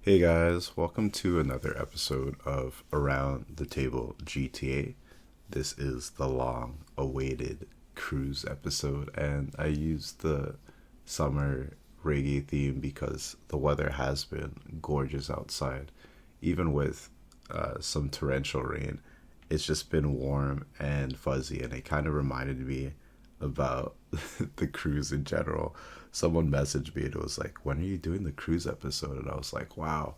Hey guys, welcome to another episode of Around the Table GTA. This is the long awaited cruise episode, and I used the summer reggae theme because the weather has been gorgeous outside. Even with some torrential rain, it's just been warm and fuzzy, and it kind of reminded me about the cruise in general. Someone messaged me and it was like, "When are you doing the cruise episode?" And I was like, "Wow,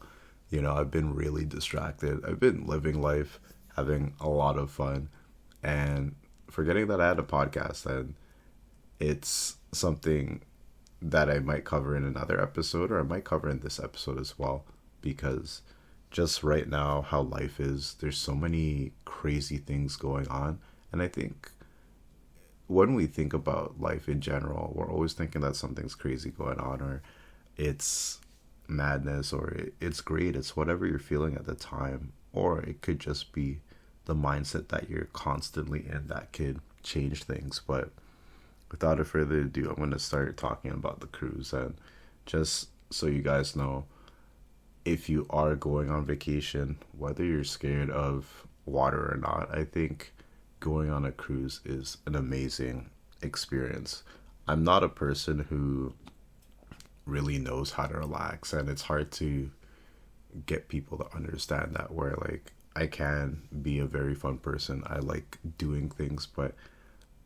I've been really distracted. I've been living life, having a lot of fun, and forgetting that I had a podcast. And it's something that I might cover in another episode, or I might cover in this episode as well, because just right now, how life is, there's so many crazy things going on. And I think when we think about life in general, we're always thinking that something's crazy going on, or it's madness, or it's great. It's whatever you're feeling at the time, or it could just be the mindset that you're constantly in that could change things. But without a further ado, I'm going to start talking about the cruise. And just so you guys know, if you are going on vacation, whether you're scared of water or not, I think going on a cruise is an amazing experience. I'm not a person who really knows how to relax, and it's hard to get people to understand that, where like I can be a very fun person. I like doing things, but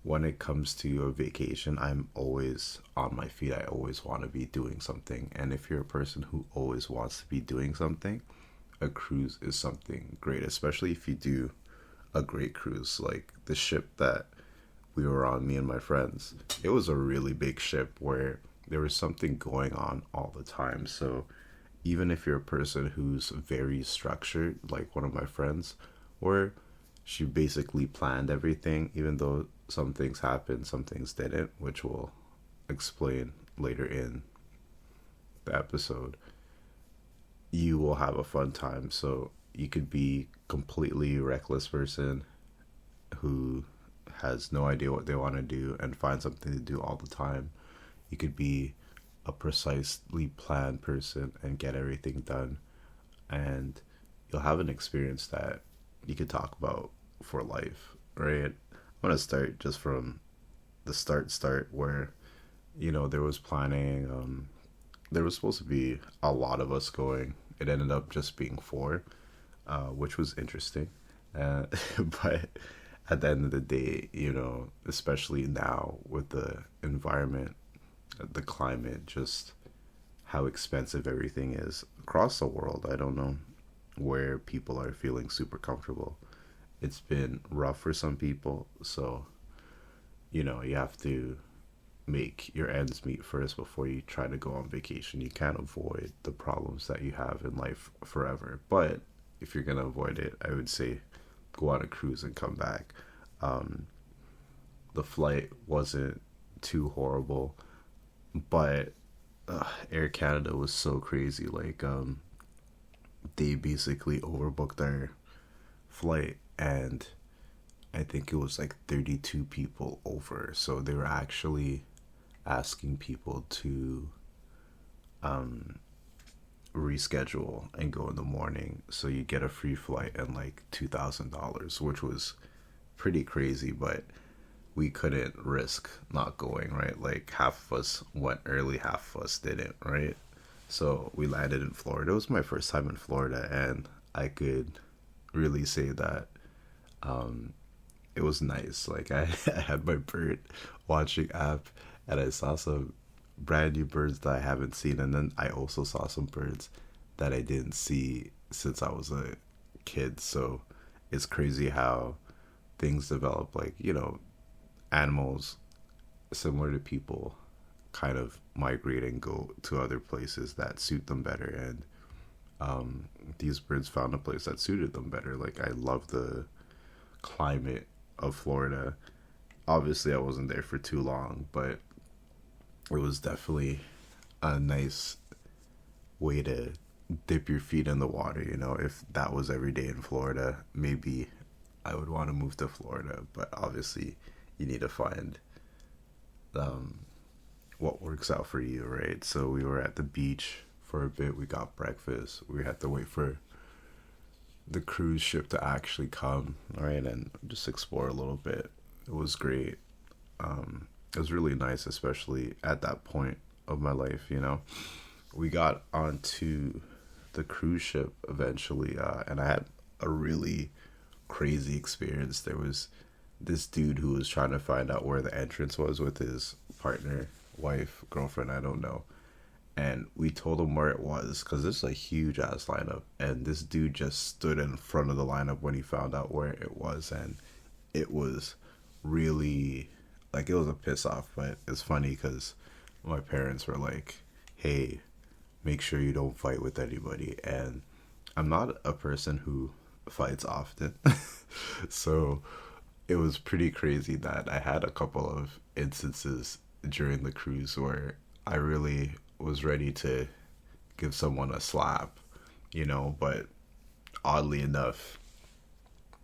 when it comes to a vacation, I'm always on my feet. I always want to be doing something. And if you're a person who always wants to be doing something, a cruise is something great, especially if you do a great cruise. Like the ship that we were on, me and my friends, it was a really big ship where there was something going on all the time. So even if you're a person who's very structured, like one of my friends, where she basically planned everything, even though some things happened, some things didn't, which we'll explain later in the episode, you will have a fun time. So you could be completely reckless person who has no idea what they want to do and find something to do all the time. You could be a precisely planned person and get everything done, and you'll have an experience that you could talk about for life, right? I'm gonna start just from the start where there was planning. There was supposed to be a lot of us going. It ended up just being four, which was interesting. Uh, but at the end of the day, especially now with the environment, the climate, just how expensive everything is across the world, I don't know where people are feeling super comfortable. It's been rough for some people, so you have to make your ends meet first before you try to go on vacation. You can't avoid the problems that you have in life forever, but if you're gonna avoid it, I would say go on a cruise and come back. Um, the flight wasn't too horrible, but Air Canada was so crazy. Like, they basically overbooked our flight, and I think it was like 32 people over. So they were actually asking people to um, reschedule and go in the morning, so you get a free flight and like $2,000, which was pretty crazy. But we couldn't risk not going, right? Like half of us went early, half of us didn't, right? So we landed in Florida. It was my first time in Florida, and I could really say that um, it was nice. Like I had my bird watching app, and I saw some brand new birds that I haven't seen, and then I also saw some birds that I didn't see since I was a kid. So it's crazy how things develop. Like animals similar to people kind of migrate and go to other places that suit them better, and these birds found a place that suited them better. Like I love the climate of Florida. Obviously I wasn't there for too long, but it was definitely a nice way to dip your feet in the water. If that was every day in Florida, maybe I would want to move to Florida. But obviously you need to find um, what works out for you, right? So we were at the beach for a bit. We got breakfast. We had to wait for the cruise ship to actually come, right, and just explore a little bit. It was great. It was really nice, especially at that point of my life. We got onto the cruise ship eventually, and I had a really crazy experience. There was this dude who was trying to find out where the entrance was with his partner, wife, girlfriend, I don't know. And we told him where it was because this is a huge ass lineup. And this dude just stood in front of the lineup when he found out where it was. And it was really, like, it was a piss off. But it's funny because my parents were like, hey, make sure you don't fight with anybody. And I'm not a person who fights often. So it was pretty crazy that I had a couple of instances during the cruise where I really was ready to give someone a slap, but oddly enough,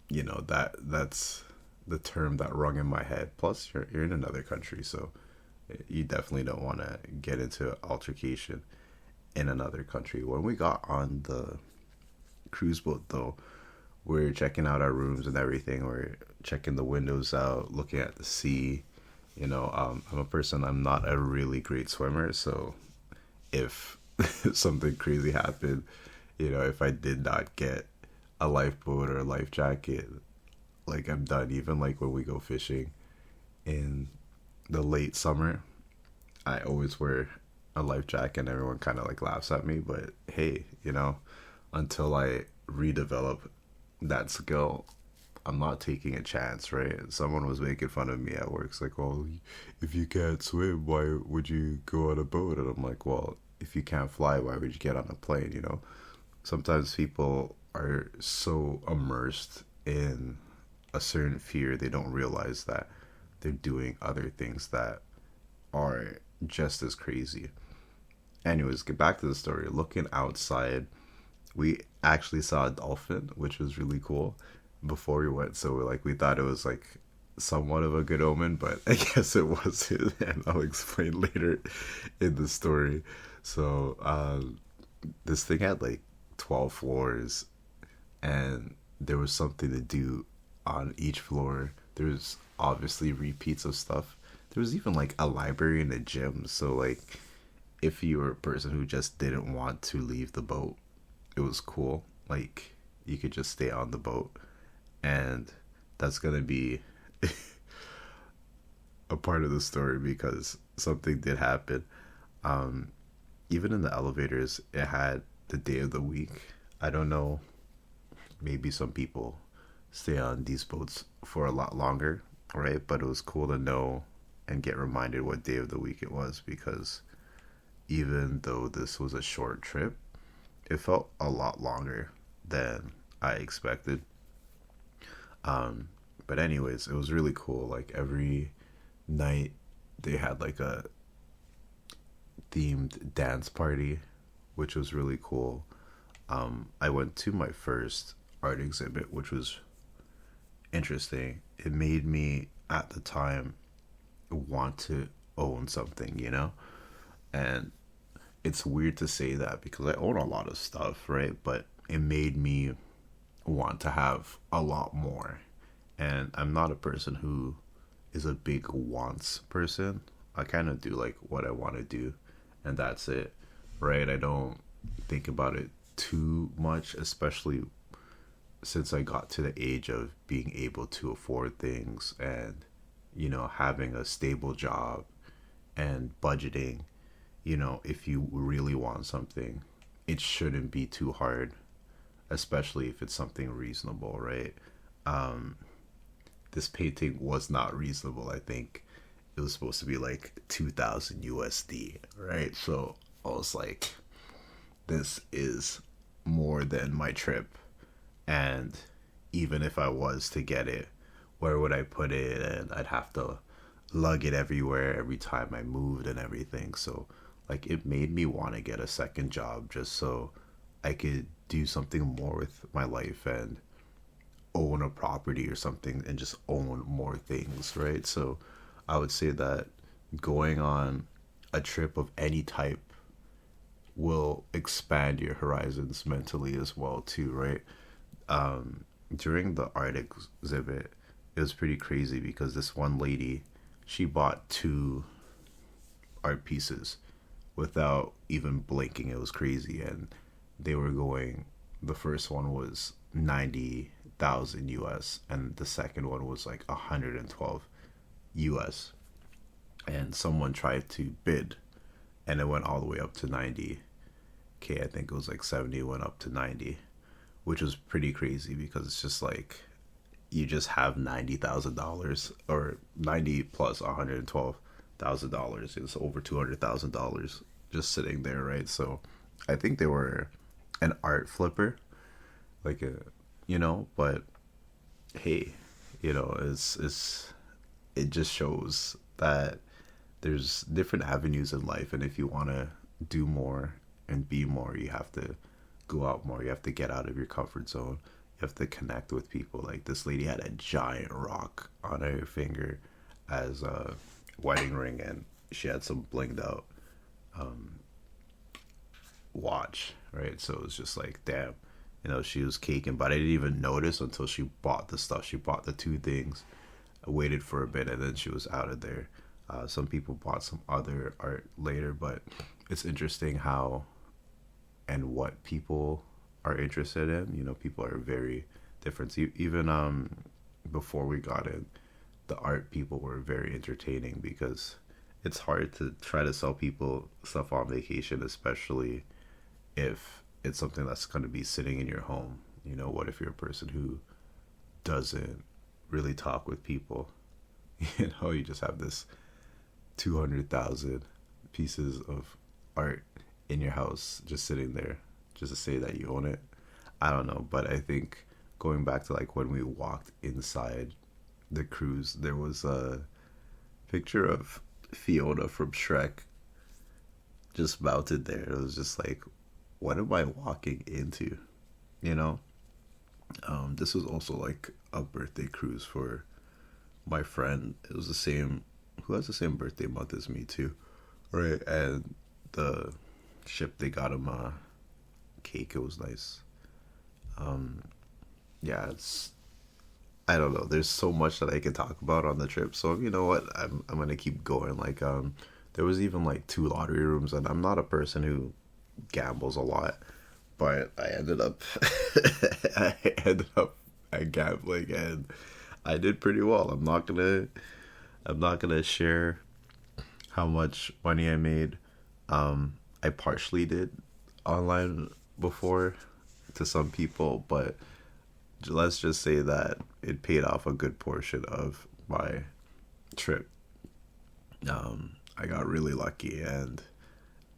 that's the term that rung in my head. Plus, you're in another country, so you definitely don't want to get into altercation in another country. When we got on the cruise boat, though, we're checking out our rooms and everything. We're checking the windows out, looking at the sea. I'm a person, I'm not a really great swimmer, so if something crazy happened, if I did not get a lifeboat or a life jacket, like, I'm done. Even like when we go fishing in the late summer, I always wear a life jacket and everyone kind of like laughs at me, but hey, until I redevelop that skill, I'm not taking a chance, right? Someone was making fun of me at work. It's like, well, if you can't swim, why would you go on a boat? And I'm like, well, if you can't fly, why would you get on a plane? Sometimes people are so immersed in a certain fear, they don't realize that they're doing other things that are just as crazy. Anyways, get back to the story. Looking outside, we actually saw a dolphin, which was really cool before we went. So we thought it was like somewhat of a good omen, but I guess it wasn't, and I'll explain later in the story. So this thing had like 12 floors, and there was something to do on each floor. There's obviously repeats of stuff. There was even like a library and a gym. So like, if you were a person who just didn't want to leave the boat, it was cool. Like, you could just stay on the boat, and that's gonna be a part of the story because something did happen. Even in the elevators, it had the day of the week. I don't know, maybe some people stay on these boats for a lot longer, right? But it was cool to know and get reminded what day of the week it was, because even though this was a short trip, it felt a lot longer than I expected. But anyways, it was really cool. Like, every night they had like a themed dance party, which was really cool. I went to my first art exhibit, which was interesting. It made me at the time want to own something. And it's weird to say that because I own a lot of stuff, right? But it made me want to have a lot more. And I'm not a person who is a big wants person. I kind of do like what I want to do, and that's it, right? I don't think about it too much, especially since I got to the age of being able to afford things and, having a stable job and budgeting. If you really want something, it shouldn't be too hard, especially if it's something reasonable, right? This painting was not reasonable. I think it was supposed to be like 2,000 USD, right? So I was like, this is more than my trip. And even if I was to get it, where would I put it? And I'd have to lug it everywhere every time I moved and everything. So like, it made me want to get a second job just so I could do something more with my life and own a property or something and just own more things, right? So I would say that going on a trip of any type will expand your horizons mentally as well too, right? During the art exhibit, it was pretty crazy because this one lady, she bought two art pieces without even blinking. It was crazy, and they were going. The first one was 90,000 US, and the second one was like 112 US. And someone tried to bid, and it went all the way up to 90K. I think it was like 70 went up to 90, which was pretty crazy because it's just like you just have $90,000 or 90 plus $112,000. It's over $200,000 just sitting there, right? So I think they were an art flipper, like a, but hey, it's it just shows that there's different avenues in life, and if you want to do more and be more, you have to go out more. You have to get out of your comfort zone. You have to connect with people. Like this lady had a giant rock on her finger as a wedding ring, and she had some blinged out watch, right? So it was just like, damn, she was caking, but I didn't even notice until she bought the stuff. She bought the two things. I waited for a bit, and then she was out of there. Some people bought some other art later, but it's interesting how and what people are interested in. People are very different. Even before we got in, the art people were very entertaining because it's hard to try to sell people stuff on vacation, especially if it's something that's going to be sitting in your home. What if you're a person who doesn't really talk with people? You just have this 200,000 pieces of art in your house just sitting there just to say that you own it. I don't know, but I think going back to like when we walked inside the cruise, there was a picture of Fiona from Shrek just mounted there. It was just like, what am I walking into? You know? This was also like a birthday cruise for my friend. It was the same, who has the same birthday month as me too, right? And the ship, they got him a cake. It was nice. Yeah, it's, I don't know. There's so much that I could talk about on the trip. So you know what? I'm gonna keep going. Like there was even like two lottery rooms, and I'm not a person who gambles a lot, but I ended up I ended up at gambling, and I did pretty well. I'm not gonna share how much money I made. I partially did online before to some people, but let's just say that it paid off a good portion of my trip. I got really lucky, and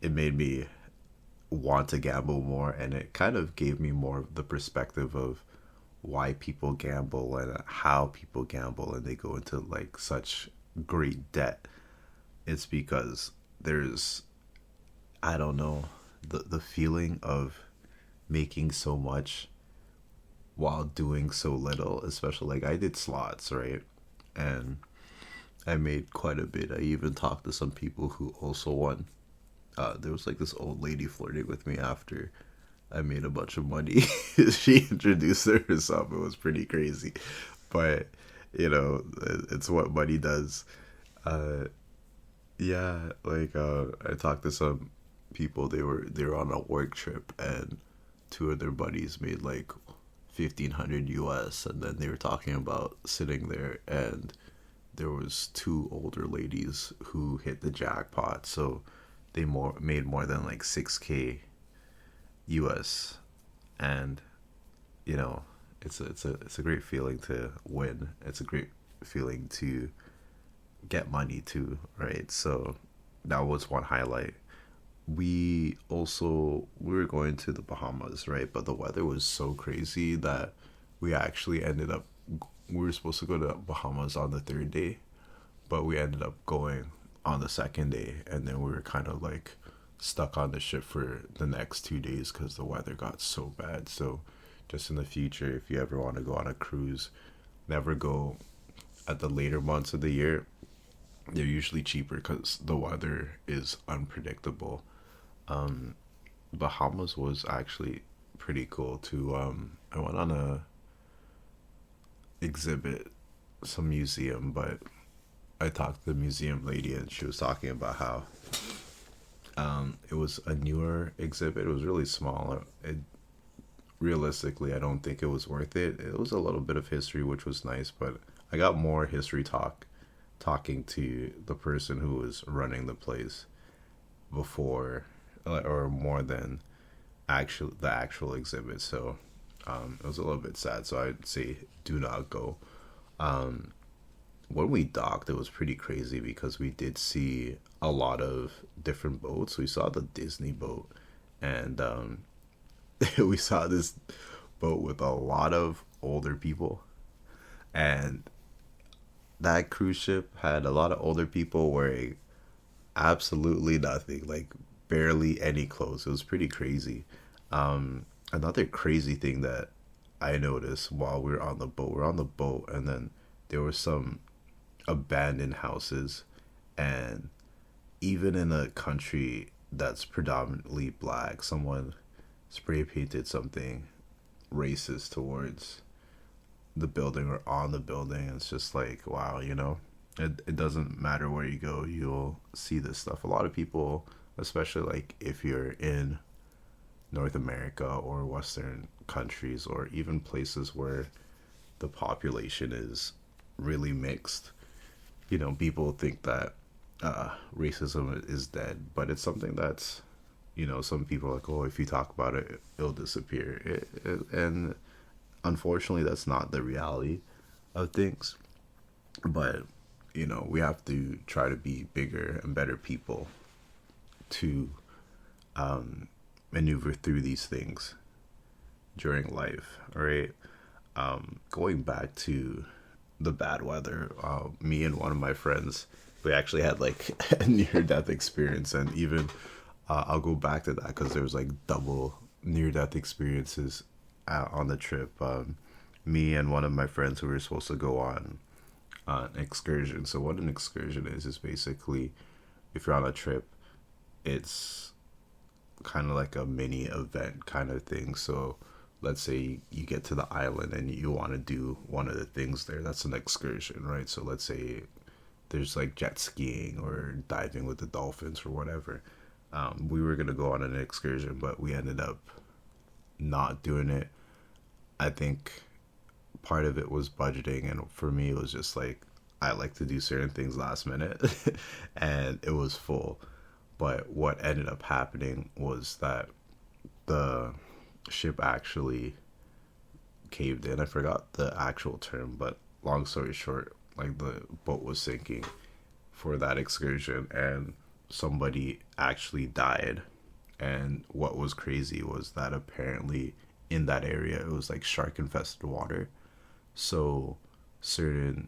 it made me want to gamble more, and it kind of gave me more of the perspective of why people gamble and how people gamble, and they go into like such great debt. It's because there's, I don't know, the feeling of making so much while doing so little, especially like I did slots, right? And I made quite a bit. I even talked to some people who also won. There was like this old lady flirting with me after I made a bunch of money. She introduced herself. It was pretty crazy, but it's what money does. Uh, yeah, like I talked to some people. They were on a work trip, and two of their buddies made like 1,500 US, and then they were talking about sitting there, and there was two older ladies who hit the jackpot, so they made more than like 6K US, and you know it's a great feeling to win. It's a great feeling to get money too, right? So that was one highlight. We were going to the Bahamas, right? But the weather was so crazy that we actually ended up, we were supposed to go to Bahamas on the third day, but we ended up going on the second day, and then we were kind of like stuck on the ship for the next 2 days because the weather got so bad. So just in the future, if you ever want to go on a cruise, never go at the later months of the year. They're usually cheaper because the weather is unpredictable. Bahamas was actually pretty cool too. I went on a exhibit, some museum, but I talked to the museum lady and she was talking about how it was a newer exhibit. It was really small. Realistically, I don't think it was worth it. It was a little bit of history, which was nice, but I got more history talking to the person who was running the place before, or more than the actual exhibit. So it was a little bit sad. So I'd say do not go. Um, when we docked, it was pretty crazy because we did see a lot of different boats. We saw the Disney boat, and we saw this boat with a lot of older people, and that cruise ship had a lot of older people wearing absolutely nothing, like barely any clothes. It was pretty crazy. Another crazy thing that I noticed while we were on the boat, we're on the boat, and then there were some abandoned houses, and even in a country that's predominantly black, someone spray painted something racist towards the building or on the building. It's just like, wow, it doesn't matter where you go, you'll see this stuff. A lot of people, especially like if you're in North America or Western countries or even places where the population is really mixed, people think that racism is dead, but it's something that's, some people are like, oh, if you talk about it, it'll disappear. And unfortunately, that's not the reality of things. But, we have to try to be bigger and better people to maneuver through these things during life, all right? Going back to the bad weather, me and one of my friends, we actually had like a near death experience, and even I'll go back to that because there was like double near death experiences on the trip. Me and one of my friends who were supposed to go on an excursion. So what an excursion is basically, if you're on a trip, it's kind of like a mini event kind of thing. So let's say you get to the island and you want to do one of the things there. That's an excursion, right? So let's say there's like jet skiing or diving with the dolphins or whatever. We were going to go on an excursion, but we ended up not doing it. I think part of it was budgeting, and for me it was just like I like to do certain things last minute and it was full. But what ended up happening was that the ship actually caved in. I forgot the actual term, but long story short, like the boat was sinking for that excursion and somebody actually died. And what was crazy was that apparently in that area it was like shark infested water. So certain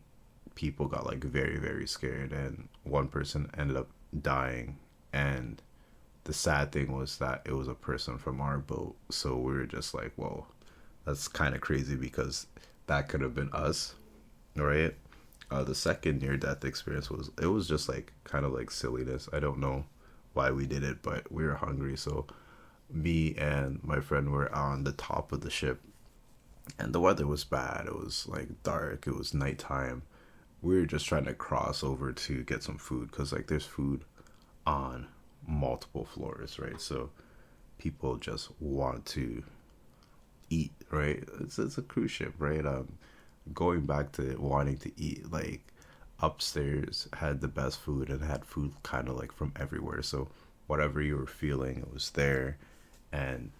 people got like very, very scared, and one person ended up dying. And the sad thing was that it was a person from our boat. So we were just like, whoa, that's kind of crazy because that could have been us, right? The second near death experience was just like kind of like silliness. I don't know why we did it, but we were hungry. So me and my friend were on the top of the ship, and the weather was bad. It was like dark, it was nighttime. We were just trying to cross over to get some food because like there's food on multiple floors, right? So people just want to eat, right? It's a cruise ship, right? Going back to wanting to eat, like upstairs had the best food and had food kind of like from everywhere. So whatever you were feeling, it was there, and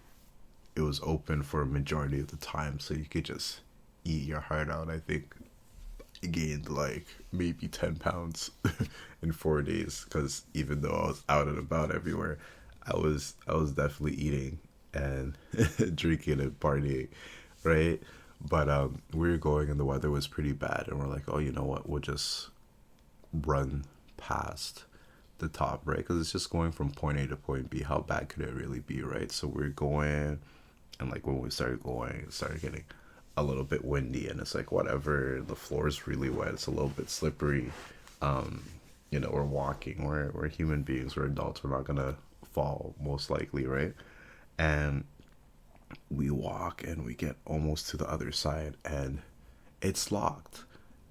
it was open for a majority of the time, so you could just eat your heart out. I think I gained like maybe 10 pounds in 4 days because even though I was out and about everywhere, I was definitely eating and drinking and partying, right? But we were going and the weather was pretty bad, and we're like, oh, you know what? We'll just run past the top, right? Because it's just going from point A to point B. How bad could it really be, right? So we're going, and like when we started going, it started getting a little bit windy, and it's like whatever. The floor is really wet. It's a little bit slippery. We're walking. We're human beings. We're adults. We're not gonna fall most likely, right? And we walk and we get almost to the other side and it's locked.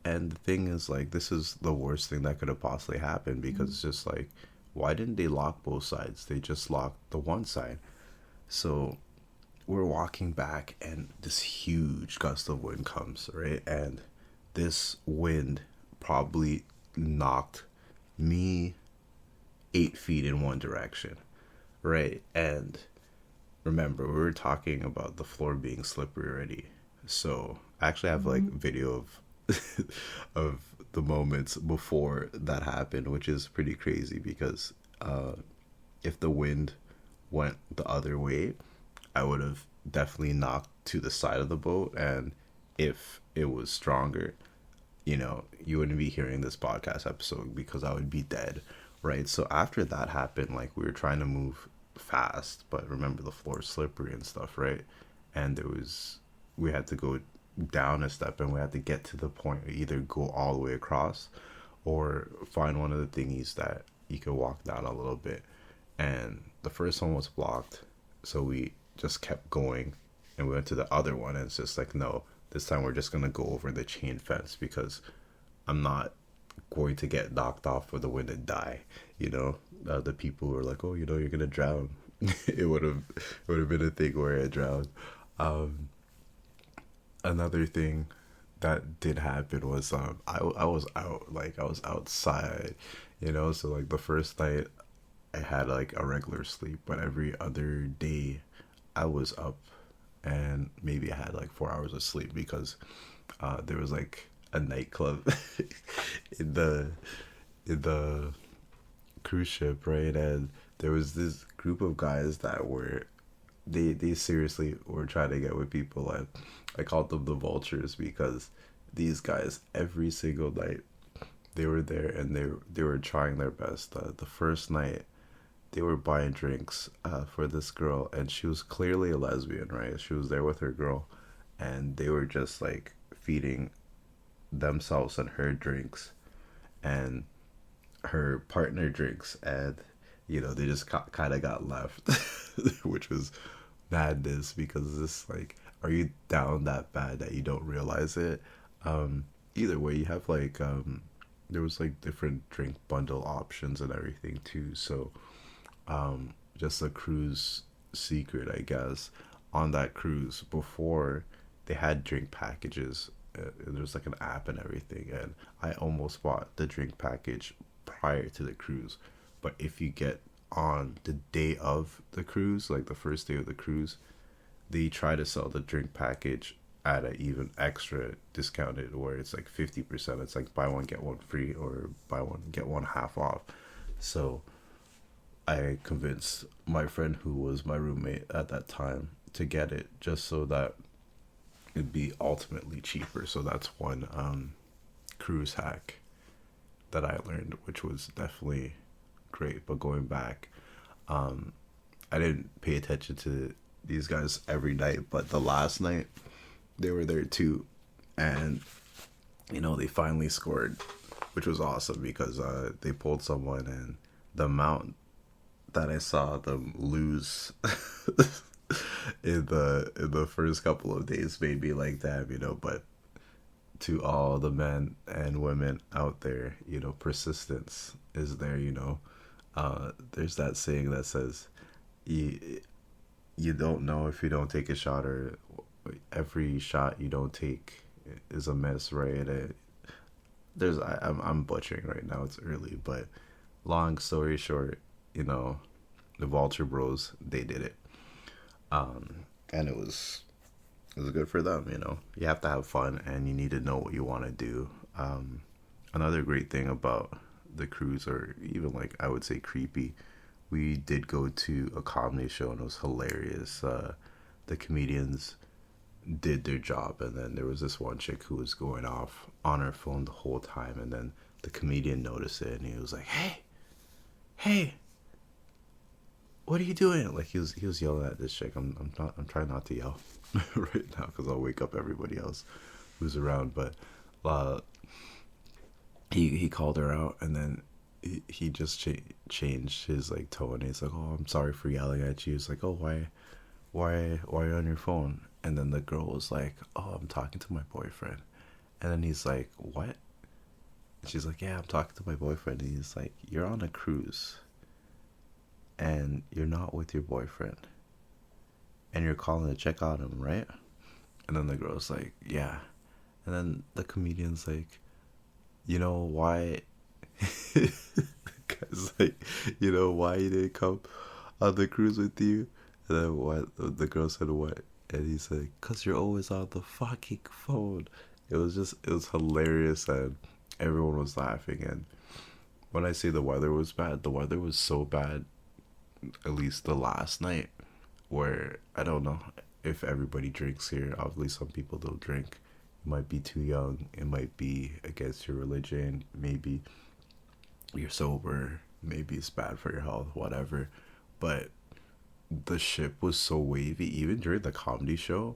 And the thing is, like, this is the worst thing that could have possibly happened because it's just like, why didn't they lock both sides? They just locked the one side. So we're walking back and this huge gust of wind comes, right? And this wind probably knocked me 8 feet in one direction, right? And remember, we were talking about the floor being slippery already. So I actually have like video of of the moments before that happened, which is pretty crazy because if the wind went the other way, I would have definitely knocked to the side of the boat. And if it was stronger, you wouldn't be hearing this podcast episode because I would be dead, right? So after that happened, like we were trying to move fast, but remember the floor is slippery and stuff, right? And we had to go down a step and we had to get to the point where either go all the way across or find one of the thingies that you could walk down a little bit. And the first one was blocked, so we just kept going and we went to the other one and it's just like, no, this time we're just gonna go over the chain fence because I'm not going to get knocked off with the wind and die. The people who are like, oh, you're gonna drown. it would have been a thing where I drowned. Another thing that did happen was I was out, like I was outside, so like the first night I had like a regular sleep, but every other day I was up and maybe I had like 4 hours of sleep because there was like a nightclub in the cruise ship, right? And there was this group of guys that were they seriously were trying to get with people, and I called them the vultures because these guys every single night they were there and they were trying their best. The first night they were buying drinks for this girl, and she was clearly a lesbian, right? She was there with her girl, and they were just like feeding themselves and her drinks and her partner drinks, and they just kind of got left, which was madness because this like, are you down that bad that you don't realize it? Either way, you have like there was like different drink bundle options and everything too. So just a cruise secret, I guess, on that cruise before they had drink packages. There's like an app and everything, and I almost bought the drink package prior to the cruise. But if you get on the day of the cruise, like the first day of the cruise, they try to sell the drink package at an even extra discounted where it's like 50%. It's like buy one get one free or buy one get one half off. So I convinced my friend who was my roommate at that time to get it just so that it'd be ultimately cheaper. So that's one cruise hack that I learned, which was definitely great. But going back, I didn't pay attention to these guys every night, but the last night they were there too, and they finally scored, which was awesome because they pulled someone, and the amount that I saw them lose in the first couple of days made me like, damn, but to all the men and women out there, persistence is there. There's that saying that says you don't know if you don't take a shot, or every shot you don't take is a miss, right? I'm butchering right now, it's early, but long story short, the Vulture Bros, they did it, and it was good for them. You have to have fun and you need to know what you want to do. Another great thing about the cruise, or even like I would say creepy, we did go to a comedy show and it was hilarious. The comedians did their job, and then there was this one chick who was going off on her phone the whole time, and then the comedian noticed it and he was like, hey, what are you doing? Like he was yelling at this chick. I'm trying not to yell right now because I'll wake up everybody else who's around. But he called her out, and then he just changed his like tone. He's like, "Oh, I'm sorry for yelling at you." He's like, "Oh, why are you on your phone?" And then the girl was like, "Oh, I'm talking to my boyfriend." And then he's like, "What?" And she's like, "Yeah, I'm talking to my boyfriend." And he's like, "You're on a cruise and you're not with your boyfriend and you're calling to check on him, right?" And then the girl's like, "Yeah." And then the comedian's like, "You know why?" Cause like, "You know why he didn't come on the cruise with you?" And then what? The girl said, "What?" And he said, "Cause you're always on the fucking phone." It was hilarious, and everyone was laughing. And when I say the weather was bad, the weather was so bad. At least the last night, where I don't know if everybody drinks here. Obviously, some people don't drink. You might be too young. It might be against your religion. Maybe you're sober. Maybe it's bad for your health. Whatever. But the ship was so wavy. Even during the comedy show,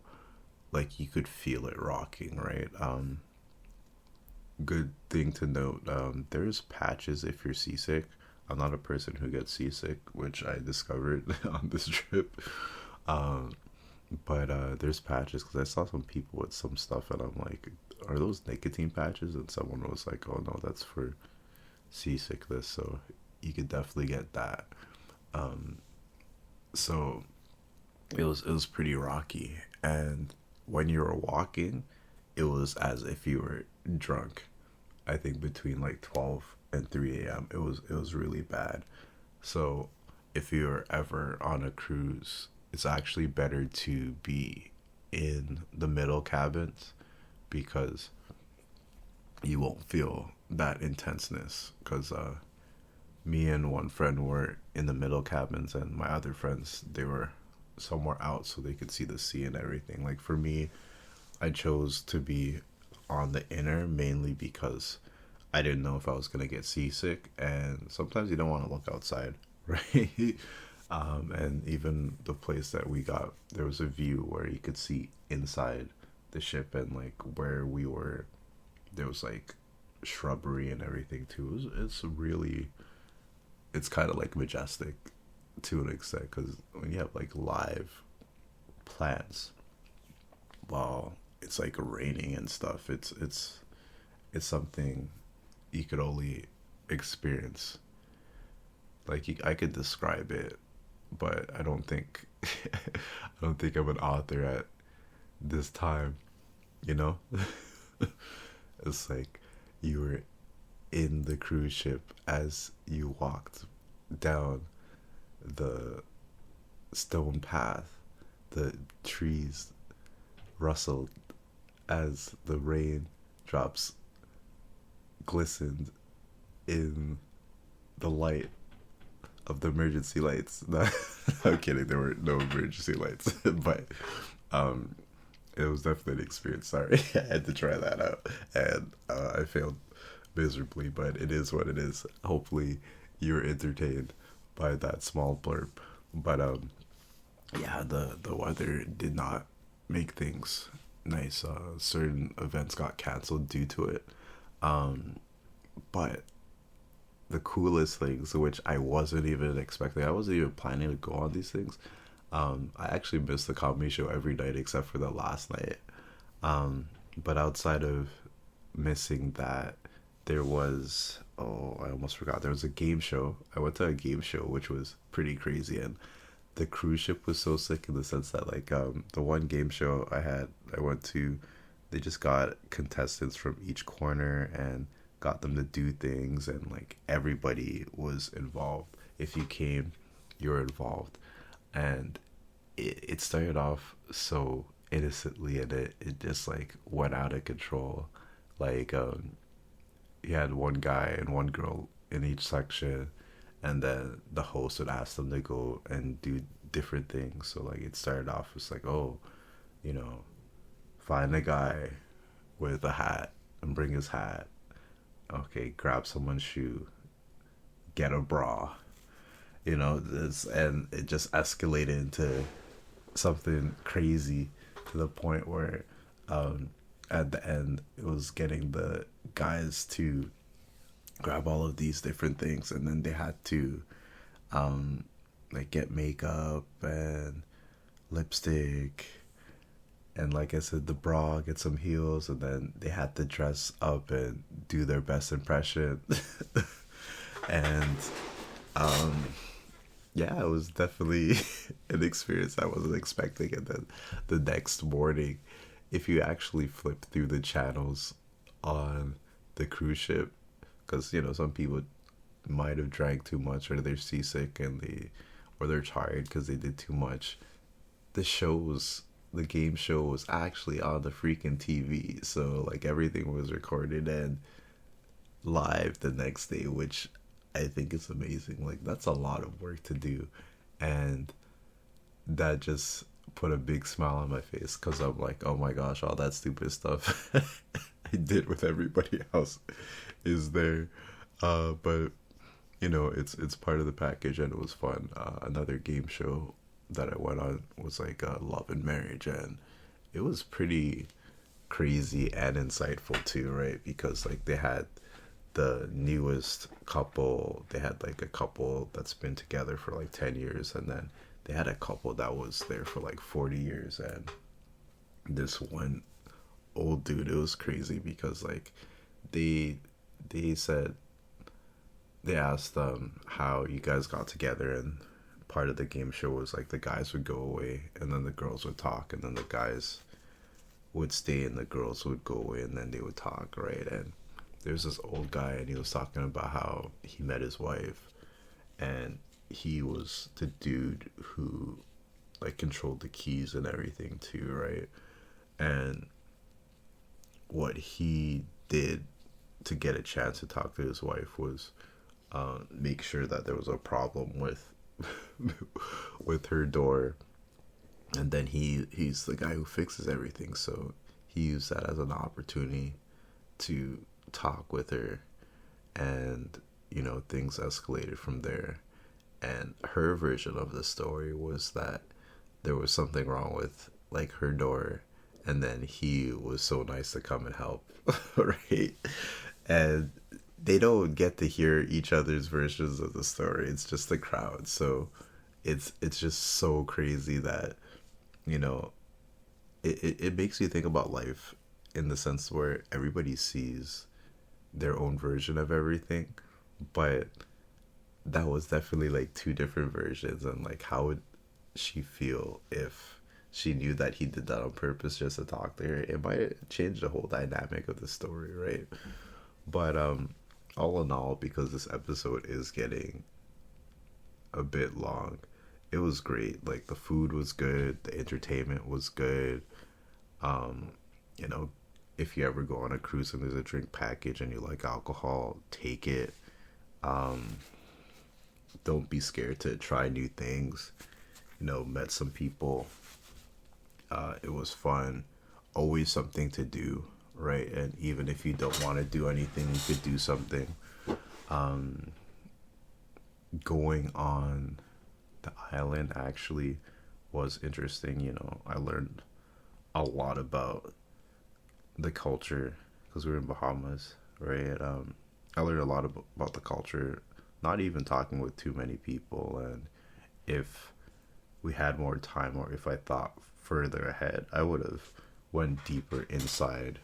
like you could feel it rocking. Right. Good thing to note. There's patches if you're seasick. I'm not a person who gets seasick, which I discovered on this trip. Um, but there's patches because I saw some people with some stuff, and I'm like, "Are those nicotine patches?" And someone was like, "Oh no, that's for seasickness." So you could definitely get that. Um, so it was pretty rocky, and when you were walking, it was as if you were drunk. I think between like 12 and 3 a.m. It was really bad. So if you're ever on a cruise, it's actually better to be in the middle cabins because you won't feel that intenseness. Because me and one friend were in the middle cabins, and my other friends they were somewhere out so they could see the sea and everything. Like for me, I chose to be on the inner mainly because I didn't know if I was gonna get seasick, and sometimes you don't want to look outside, right? And even the place that we got, there was a view where you could see inside the ship, and like where we were, there was like shrubbery and everything too. It's really, it's kind of like majestic to an extent because when you have like live plants while it's like raining and stuff, it's something you could only experience. Like I could describe it, but I don't think I don't think I'm an author at this time. You know, it's like you were in the cruise ship as you walked down the stone path. The trees rustled as the rain drops glistened in the light of the emergency lights. No, I'm kidding. There were no emergency lights, but um, it was definitely an experience. Sorry, I had to try that out, and I failed miserably. But it is what it is. Hopefully, you're entertained by that small blurb. But yeah, the weather did not make things nice. Certain events got canceled due to it. Um, but the coolest things, which I wasn't even expecting. I wasn't even planning to go on these things. I actually missed the comedy show every night except for the last night. But outside of missing that, there was I almost forgot. There was a game show. I went to a game show which was pretty crazy, and the cruise ship was so sick in the sense that like the one game show I went to, they just got contestants from each corner and got them to do things, and like everybody was involved. If you came, you were involved, and it started off so innocently, and it just like went out of control. Like you had one guy and one girl in each section, and then the host would ask them to go and do different things. So like it started off as like, oh, you know, find a guy with a hat and bring his hat. Okay, grab someone's shoe, get a bra. You know, this, and it just escalated into something crazy to the point where at the end it was getting the guys to grab all of these different things, and then they had to um like get makeup and lipstick, and like I said, the bra, get some heels, and then they had to dress up and do their best impression. And um yeah, it was definitely an experience I wasn't expecting. And then the next morning, if you actually flip through the channels on the cruise ship, because some people might have drank too much, or they're seasick, or they're tired because they did too much. The shows, the game show was actually on the freaking TV, so like everything was recorded and live the next day, which I think is amazing. Like that's a lot of work to do, and that just put a big smile on my face because I'm like, oh my gosh, all that stupid stuff I did with everybody else is there. But it's part of the package, and it was fun. Another game show that I went on was like Love and Marriage, and it was pretty crazy and insightful too, right? Because like they had the newest couple, they had like a couple that's been together for like 10 years, and then they had a couple that was there for like 40 years, and this one old dude, it was crazy because like they they said they asked how you guys got together, and part of the game show was like the guys would go away and then the girls would talk, and then the guys would stay and the girls would go away and then they would talk, right? And there's this old guy, and he was talking about how he met his wife, and he was the dude who like controlled the keys and everything too, right? And what he did to get a chance to talk to his wife was make sure that there was a problem with with her door, and then he's the guy who fixes everything. So he used that as an opportunity to talk with her, and things escalated from there. And her version of the story was that there was something wrong with like her door, and then he was so nice to come and help. Right? And they don't get to hear each other's versions of the story. It's just the crowd. So it's just so crazy that you know it makes you think about life in the sense where everybody sees their own version of everything, but that was definitely like two different versions. And like how would she feel if she knew that he did that on purpose just to talk to her? It might change the whole dynamic of the story, right? But all in all, because this episode is getting a bit long, it was great. Like the food was good, the entertainment was good. um you know if you ever go on a cruise and there's a drink package and you like alcohol, take it. um don't be scared to try new things. Met some people. It was fun. Always something to do, right? And even if you don't want to do anything, you could do something. um Going on the island actually was interesting. I learned a lot about the culture because we were in Bahamas, right? I learned a lot about the culture, not even talking with too many people. And if we had more time, or if I thought further ahead, I would have went deeper inside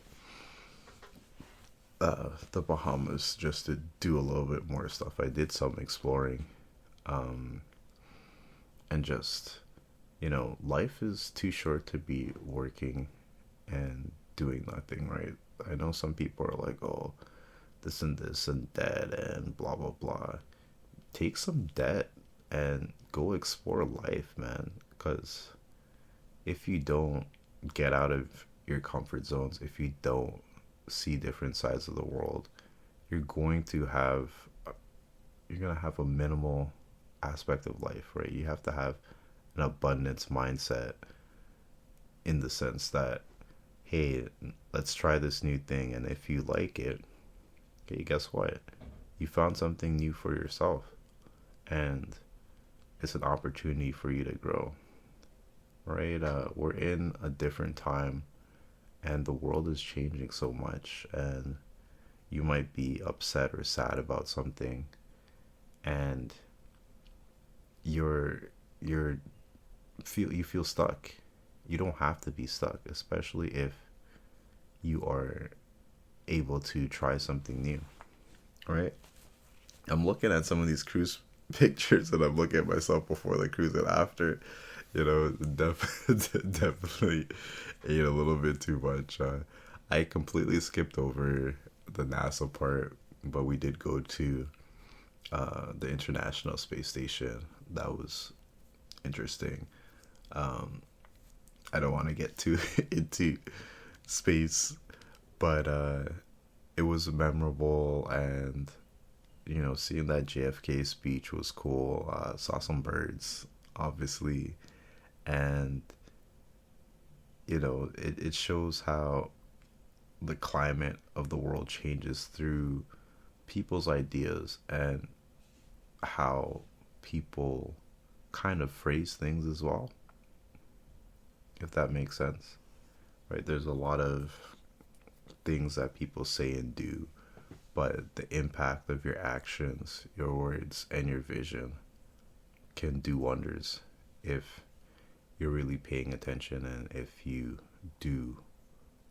the Bahamas just to do a little bit more stuff. I did some exploring, um, and just life is too short to be working and doing nothing, right? I know some people are like, oh, this and that and blah blah blah. Take some debt and go explore life, man. Because if you don't get out of your comfort zones, if you don't see different sides of the world, you're going to have you're gonna have a minimal aspect of life, right? You have to have an abundance mindset in the sense that, hey, let's try this new thing, and if you like it, okay, guess what? You found something new for yourself, and it's an opportunity for you to grow, right? We're in a different time, and the world is changing so much, and you might be upset or sad about something, and you're you feel stuck. You don't have to be stuck, especially if you are able to try something new, right? I'm looking at some of these cruise pictures, and I'm looking at myself before the cruise and after. Definitely ate a little bit too much. I completely skipped over the NASA part, but we did go to the International Space Station. That was interesting. I don't want to get too into space, but it was memorable, and seeing that JFK speech was cool. Saw some birds, obviously, and it shows how the climate of the world changes through people's ideas and how people kind of phrase things as well, if that makes sense. Right? There's a lot of things that people say and do, but the impact of your actions, your words, and your vision can do wonders if you're really paying attention and if you do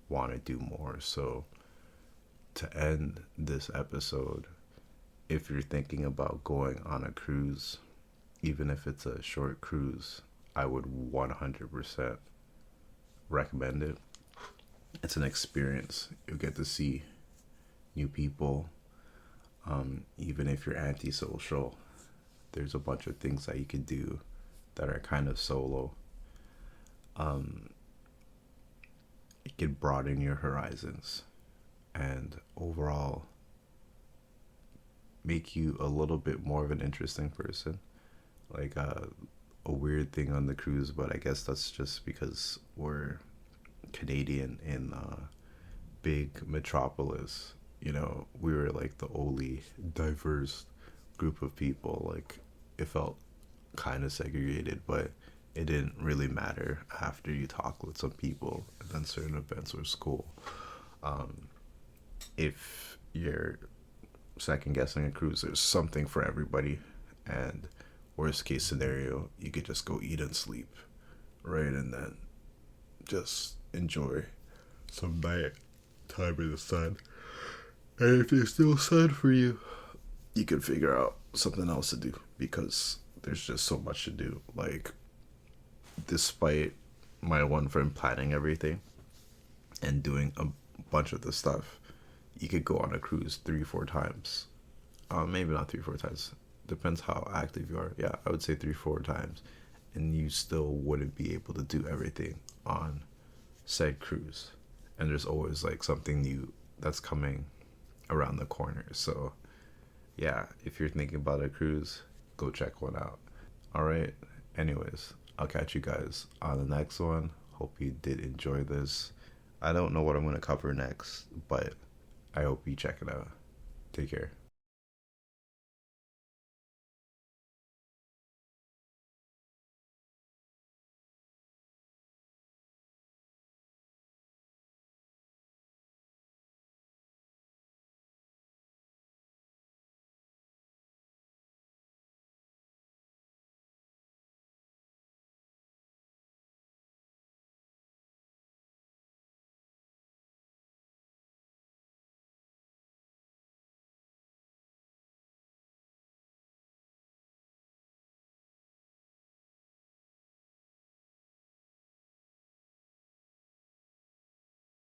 want to do more. So, to end this episode, if you're thinking about going on a cruise, even if it's a short cruise, I would 100% recommend it. It's an experience. You'll get to see new people. Even if you're antisocial, there's a bunch of things that you can do that are kind of solo. It can broaden your horizons and overall make you a little bit more of an interesting person. Like a weird thing on the cruise, but I guess that's just because we're Canadian in a big metropolis. We were like the only diverse group of people. Like, it felt kind of segregated, but it didn't really matter after you talk with some people, and then certain events were cool. If you're second guessing a cruise, there's something for everybody, and worst case scenario, you could just go eat and sleep, right? And then just enjoy some night time in the sun. And if there's still sun for you, you can figure out something else to do, because there's just so much to do. Like, despite my one friend planning everything and doing a bunch of the stuff, you could go on a cruise 3-4 times. Maybe not 3-4 times. Depends how active you are. Yeah, I would say 3-4 times. And you still wouldn't be able to do everything on said cruise. And there's always like something new that's coming around the corner. So yeah, if you're thinking about a cruise, go check one out. All right. Anyways, I'll catch you guys on the next one. Hope you did enjoy this. I don't know what I'm going to cover next, but I hope you check it out. Take care.